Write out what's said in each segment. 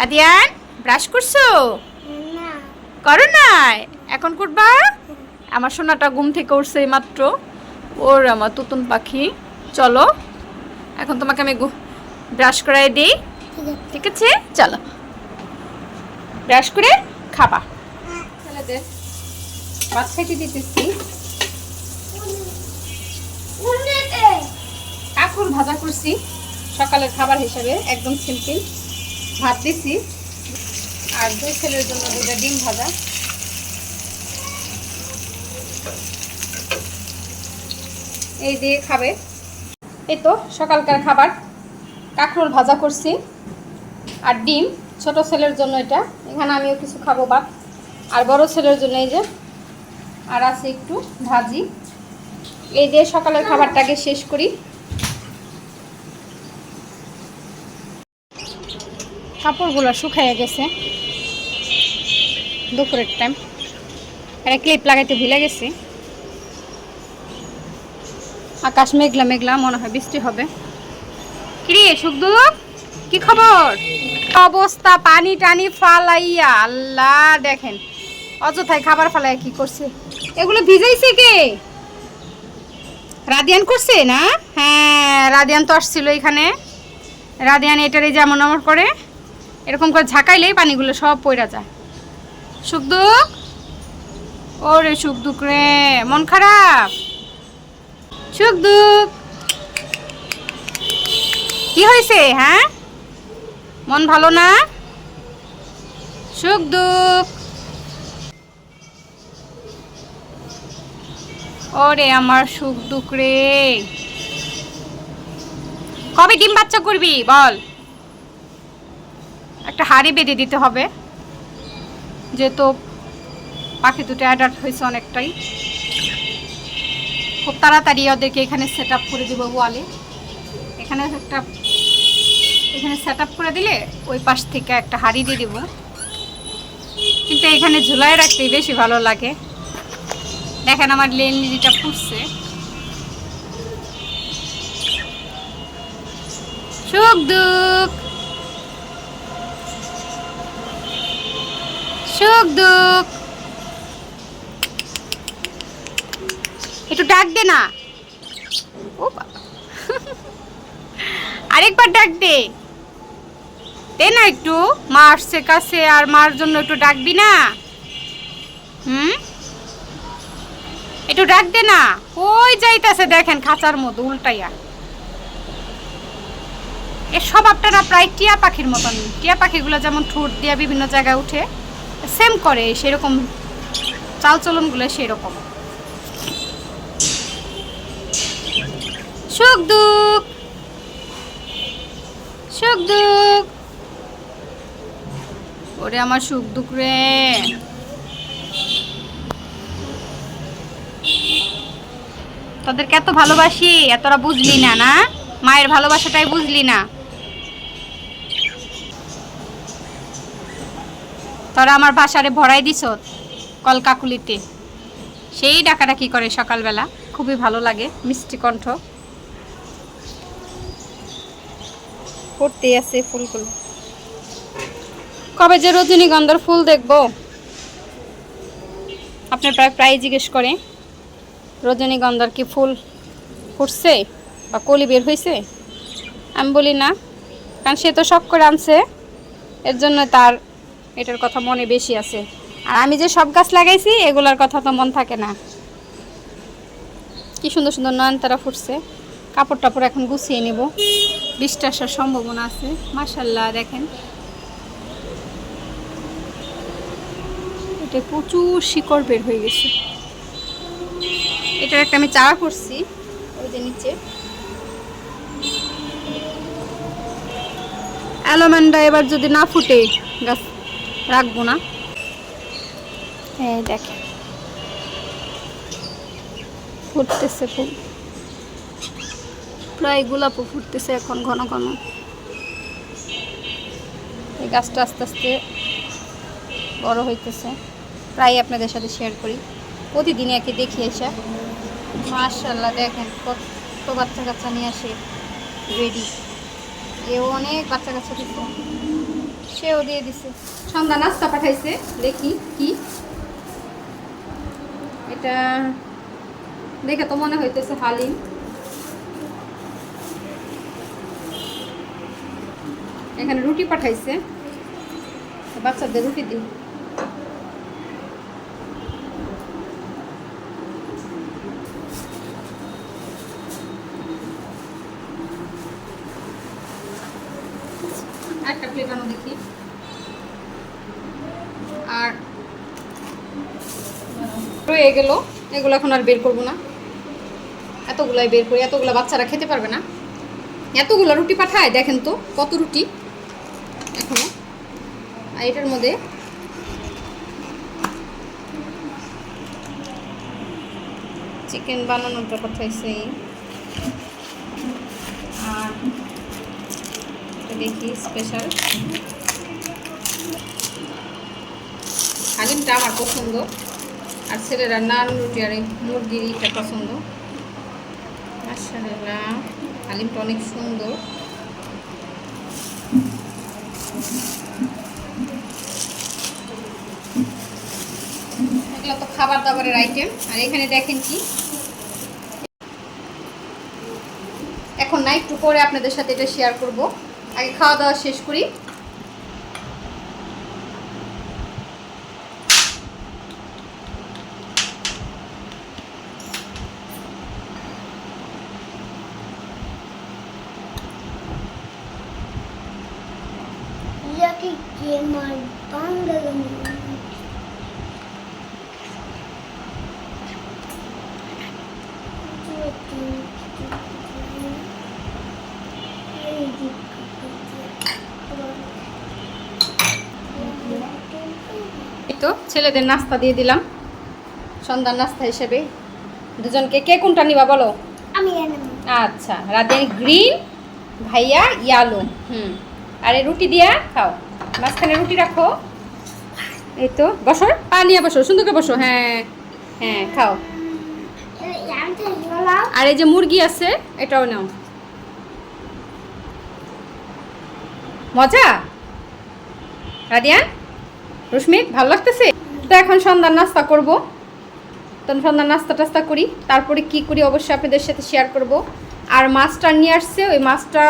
রাদিয়ান brush করছো? না। করো নাই, এখন করবা। আমার সোনাটা ঘুম থেকে উঠছে মাত্র। ওর আমার তুতুন পাখি। চলো এখন তোমাকে আমি ব্রাশ করাই দিই। ঠিক আছে, চলো ব্রাশ করে খাবা। ছেলেদের ভাত খাইতে দিতেছি। কাঁকরোল ভাজা করছি সকালের খাবার হিসেবে, একদম সিম্পল। ভাত দিছি আর দুই ছেলের জন্য দুইটা ডিম ভাজা। এই দিয়ে খাবে। এই তো সকালকার খাবার, কাঁকরোল ভাজা করছি আর ডিম। ছোট ছেলের জন্য এটা, এখানে আমিও কিছু খাবো ভাত। আর বড় ছেলের জন্য এই যে আর আছে একটু ভাজি। এই দিয়ে সকালের খাবারটাকে শেষ করি। কাপড়গুলো শুকাইয়া গেছে দুপুরের টাইম, আর ক্লিপ লাগাইতে ভুলে গেছি। আকাশ মেঘলা মেঘলা, মনে হয় বৃষ্টি হবে। কিরে সুখদুখ, কি খবর? অবস্থা পানি টানি ফালাইয়া, আল্লাহ দেখেন অযথায় খাবার ফালাইয়া কি করছে। এগুলো ভিজাইছে কে? রাদিয়ান করছে না? হ্যাঁ, রাদিয়ান তো আসছিল এখানে। রাদিয়ান এটারে যেমন আমার করে এরকম করে ঝাঁকাইলেই পানিগুলো সব পড়া যায়। সুখদুখ, ওরে সুখদুখ রে, মন খারাপ? সুখদুখ কি হয়েছে? হ্যাঁ, মন ভালো না? সুখদুখ, ওরে আমার সুখদুখ রে, কবে ডিম বাচ্চা করবি বল? একটা হাড়ি বেঁধে দিতে হবে, যেহেতু পাখি দুটো অ্যাডাল্ট হয়েছে অনেকটাই। খুব তাড়াতাড়ি ওদেরকে এখানে সেট আপ করে দেবো ওয়ালে। এখানে সেট আপ করে দিলে ওই পাশ থেকে একটা হাড়ি দিয়ে দেবো। কিন্তু এখানে ঝুলাই রাখতেই বেশি ভালো লাগে। দেখেন আমার লেন লিলিটা ফুটছে। সুখ দুঃখ, সুখ দুঃখ, একটু ডাক দে না। ও বাবা, আরেকবার ডাক দে, দে না একটু। মা আসছে কাছে, আর মার জন্য একটু ডাকবি না? একটু ডাক দে না। ওই যাইতাছে দেখেন খাঁচার মধ্যে উল্টাইয়া। এর স্বভাবটা না প্রায় টিয়া পাখির মতন। টিয়া পাখিগুলো যেমন ঠোঁট দিয়ে বিভিন্ন জায়গায় উঠে, সেম করে সেরকম চালচলনগুলো সেরকম। সুখ দুঃখ, সুখ দুঃখ, ওরে আমার সুখ দুঃখ রে। তোদেরকে এত ভালোবাসি, এতটা বুঝলি না, না মায়ের ভালোবাসাটাই বুঝলি না। তোরা আমার বাসারে ভরাই দিস কলকাকুলিতে, সেই ডাকাডাকি করে সকালবেলা, খুবই ভালো লাগে। মিষ্টি কণ্ঠ, পড়তে আছে ফুলগুলো। কবে যে রজনীগন্ধার ফুল দেখবো? আপনার প্রায় জিজ্ঞেস করে রজনীগন্ধার কি ফুল ফুটছে বা কলি বের হয়েছে? আমি বলি না, কারণ সে তো শখ করে আনছে, এর জন্য তার এটার কথা মনে বেশি আছে। আর আমি যে সব গাছ লাগাইছি এগুলোর কথা তো মন থাকে না। কি সুন্দর সুন্দর নয়নতারা ফুটছে। কাপড় টাপড় এখন গুছিয়ে নেব, বৃষ্টি আসার সম্ভাবনা আছে। মাশাআল্লাহ দেখেন, এটা প্রচুর শিকড় বের হয়ে গেছে। এটার একটা আমি চারা করছি ওই যে নিচে। অ্যালোমেন্ডা এবার যদি না ফুটে গাছ রাখবো না। হ্যাঁ দেখেন ফুটতেছে ফুল, প্রায় গোলাপও ফুটতেছে এখন ঘন ঘন। এই গাছটা আস্তে আস্তে বড় হইতেছে, প্রায় আপনাদের সাথে শেয়ার করি, প্রতিদিনই একে দেখি এসে। মাশাআল্লাহ দেখেন কত বাচ্চা কাচ্চা নিয়ে আসে রেডি। এও অনেক বাচ্চা কাচ্চা দিচ্ছে। সেও দিয়ে দিছে। সন্ধ্যা নাস্তা পাঠাইছে, দেখি কি এটা, দেখে তো মনে হইতেছে হালিম। এখানে রুটি পাঠাইছে, বাচ্চাদের রুটি দিই। একটা প্লেট আনো দেখি। আর রয়ে গেল, এগুলো এখন আর বের করবো না, এতগুলাই বের করি, এতগুলো বাচ্চারা খেতে পারবে না। এতগুলো রুটি পাঠায়, দেখেন তো কত রুটি এখনো। আর এটার মধ্যে চিকেন বানানোটা পাঠাইছে। আর দেখি স্পেশাল হালিমটা আমার পছন্দ, আর ছেলেরা নান রুটি আর মুরগির এটা পছন্দ। মাশাআল্লাহ, হালিমটা অনেক সুন্দর। এগুলো তো খাবার দাবারের আইটেম। আর এখানে দেখেন কি, এখন না একটু পরে আপনাদের সাথে এটা শেয়ার করব, আগে খাওয়া দাওয়া শেষ করি। তো ছেলেদের নাস্তা দিয়ে দিলাম সন্ধ্যার নাস্তা হিসেবে। দুজনকে কে কোনটা নিবা বলো? আমি। আচ্ছা, রাতের গ্রিন, ভাইয়া ইয়ালো। আরে রুটি দিয়া খাও, মাঝখানে রুটি রাখো। এই তো বসো, পা নিয়ে বসো, সুন্দর করে বসো। হ্যাঁ হ্যাঁ, খাও। আর এই যে মুরগি আছে, এটাও নাও। মজা রাদিয়ান, রুশমিত, ভালো লাগতেছে তো। এখন সন্ধ্যার নাস্তা করব, তখন সন্ধ্যার নাস্তা টাস্তা করি, তারপরে কি করি অবশ্যই আপনাদের সাথে শেয়ার করব। আর মাছটা নিয়ে আসছে, ওই মাছটা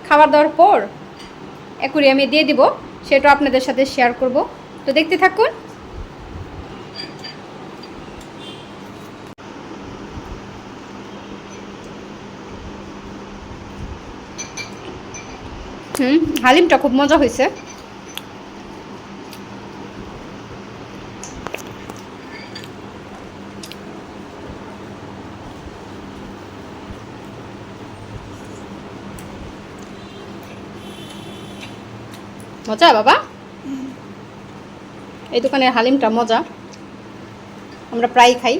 খাবার দেওয়ার পর অ্যাকুরিয়ামে দিয়ে দিব, সেটা আপনাদের সাথে শেয়ার করব। তো দেখতে থাকুন। হালিমটা খুব মজা হয়েছে। মজা বাবা, এই দোকানের হালিমটা মজা, আমরা প্রায় খাই।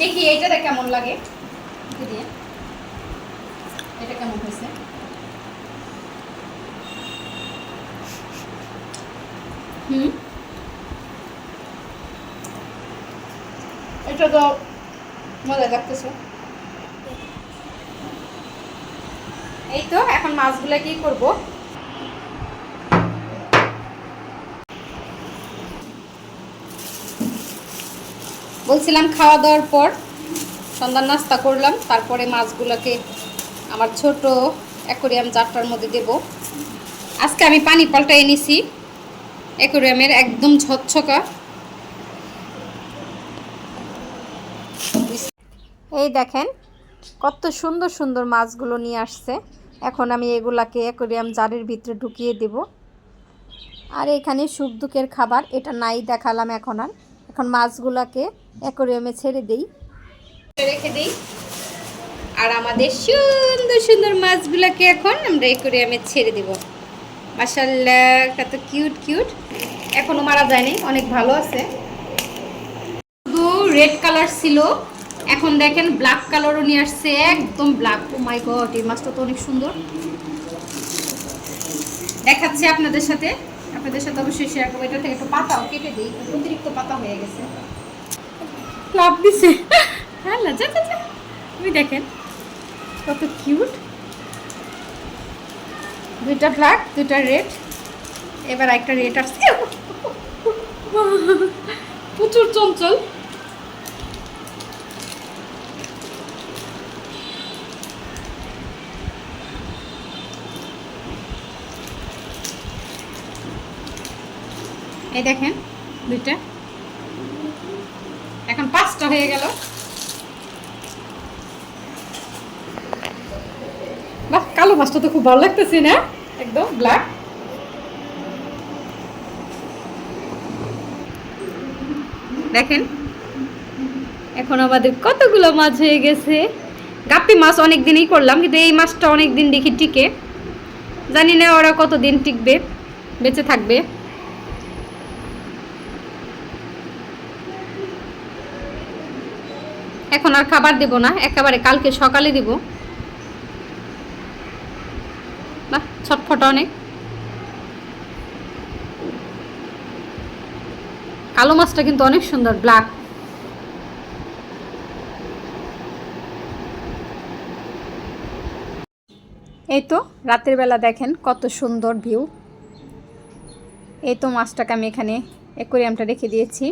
দেখি এইটাতে কেমন লাগে, এটা কেমন হয়েছে। এটা তো মজা লাগতেছে। এই তো এখন মাছগুলা কি করব, বলছিলাম খাওয়া দাওয়ার পর সন্ধ্যার নাস্তা করলাম, তারপরে মাছগুলোকে আমার ছোট অ্যাকোরিয়াম জারটার মধ্যে দেব। আজকে আমি পানি পাল্টাই নিছি অ্যাকোরিয়ামের, একদম ঝকঝকা। এই দেখেন কত সুন্দর সুন্দর মাছগুলো নিয়ে আসছে। এখন আমি এগুলাকে অ্যাকোরিয়াম জারের ভিতরে ঢুকিয়ে দেব। আর এখানে সুখ দুঃখের খাবার, এটা নাই দেখালাম এখন। আর এখন মাছগুলোকে অ্যাকোরিয়ামে ছেড়ে দেই, রেখে দিই। আর আমাদের সুন্দর সুন্দর মাছগুলোকে এখন আমরা অ্যাকোরিয়ামে ছেড়ে দেব। মাশাআল্লাহ, কত কিউট কিউট, এখনো মারা যায়নি, অনেক ভালো আছে। শুধু রেড কালার ছিল, এখন দেখেন ব্ল্যাক কালারও নিয়ে আসছে, একদম ব্ল্যাক। ও মাই গড, এই মাছটা তো অনেক সুন্দর। দেখাচ্ছি আপনাদের সাথে অবশ্যই শেয়ার করবো। এটা থেকে একটু পাতাও কেটে দিই, অতিরিক্ত পাতা হয়ে গেছে। লাভ দিছে। হ্যাঁ যা যা যা, তুমি দেখেন কত কিউট, দুইটা ব্ল্যাক দুইটা রেড, এবার একটা রেড আসছে, প্রচুর চঞ্চল। এই দেখেন দুইটা, এখন 5টা হয়ে গেল। বাহ, কালো মাছটা তো খুব ভালো লাগতেছে না, একদম ব্ল্যাক। দেখেন এখন আমাদের কতগুলো মাছ হয়ে গেছে। গাপ্পি মাছ অনেক দিনই করলাম, কিন্তু এই মাছটা অনেক দিন দেখি টিকে, জানি না ওরা কতদিন টিকবে, বেঁচে থাকবে। এখন আর খাবার দেব না, একেবারে কালকে সকালে দিব। বাহ, ছটফটা অনেক। কালো মাছটা কিন্তু অনেক সুন্দর, ব্ল্যাক। এই তো রাতের বেলা দেখেন কত সুন্দর ভিউ। এই তো মাছটাকে আমি এখানে অ্যাকোয়ারিয়ামটা রেখে দিয়েছি।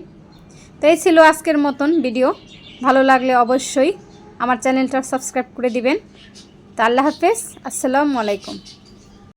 তো এই ছিল আজকের মতন ভিডিও। ভালো লাগলে অবশ্যই আমার চ্যানেলটা সাবস্ক্রাইব করে দিবেন। তো আল্লাহ হাফেজ, আসসালামু আলাইকুম।